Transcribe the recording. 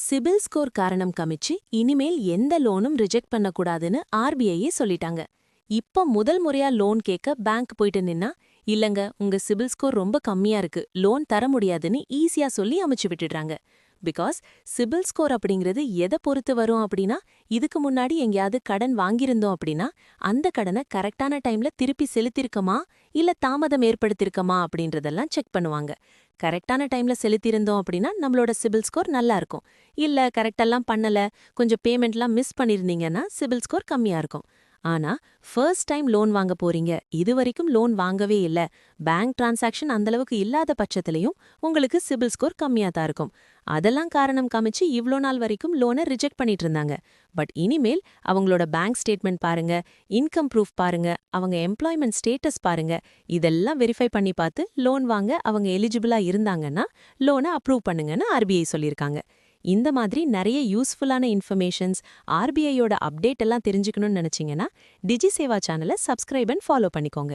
CIBIL score காரணம் காமிச்சு இனிமேல் எந்த லோனும் ரிஜெக்ட் பண்ணக்கூடாதுன்னு ஆர்பிஐயே சொல்லிட்டாங்க. இப்ப முதல் முறையா லோன் கேட்க பேங்க் போயிட்டு நின்னா, இல்லங்க உங்க சிபில் ஸ்கோர் ரொம்ப கம்மியா இருக்கு, லோன் தர முடியாதுன்னு ஈஸியா சொல்லி அமைச்சு விட்டுடுறாங்க. பிகாஸ் சிபில் ஸ்கோர் அப்படிங்கிறது எதை பொறுத்து வரும் அப்படின்னா, இதுக்கு முன்னாடி எங்கேயாவது கடன் வாங்கியிருந்தோம் அப்படின்னா அந்த கடனை கரெக்டான டைம்ல திருப்பி செலுத்திருக்கமா இல்ல தாமதம் ஏற்படுத்திருக்கமா அப்படின்றதெல்லாம் செக் பண்ணுவாங்க. கரெக்டான டைம்ல செலுத்தியிருந்தோம் அப்படின்னா நம்மளோட சிபில் ஸ்கோர் நல்லா இருக்கும். இல்ல கரெக்டெல்லாம் பண்ணல, கொஞ்சம் பேமெண்ட்லாம் மிஸ் பண்ணிருந்தீங்கன்னா சிபில் ஸ்கோர் கம்மியா இருக்கும். ஆனா ஃபர்ஸ்ட் டைம் லோன் வாங்க போறீங்க, இது வரைக்கும் லோன் வாங்கவே இல்ல, பேங்க் டிரான்சாக்ஷன் அந்தளவுக்கு இல்லாத பட்சத்திலையும் உங்களுக்கு சிபில் ஸ்கோர் கம்மியா தான் இருக்கும். அதெல்லாம் காரணம் காமிச்சு இவ்ளோ நாள் வரைக்கும் லோனை ரிஜெக்ட் பண்ணிட்டு இருந்தாங்க. பட் இனிமேல் அவங்களோட பேங்க் ஸ்டேட்மெண்ட் பாருங்க, இன்கம் ப்ரூஃப் பாருங்க, அவங்க எம்ப்ளாய்மெண்ட் ஸ்டேட்டஸ் பாருங்க, இதெல்லாம் வெரிஃபை பண்ணி பார்த்து லோன் வாங்க அவங்க எலிஜிபிளா இருந்தாங்கன்னா லோனை அப்ரூவ் பண்ணுங்கன்னு ஆர்பிஐ சொல்லியிருக்காங்க. இந்த மாதிரி நிறைய யூஸ்ஃபுல்லான இன்ஃபர்மேஷன்ஸ், ஆர்பிஐயோட அப்டேட் எல்லாம் தெரிஞ்சுக்கணும்னு நினைச்சீங்கன்னா டிஜி சேவா சேனலை சப்ஸ்கிரைப் அண்ட் ஃபாலோ பண்ணிக்கோங்க.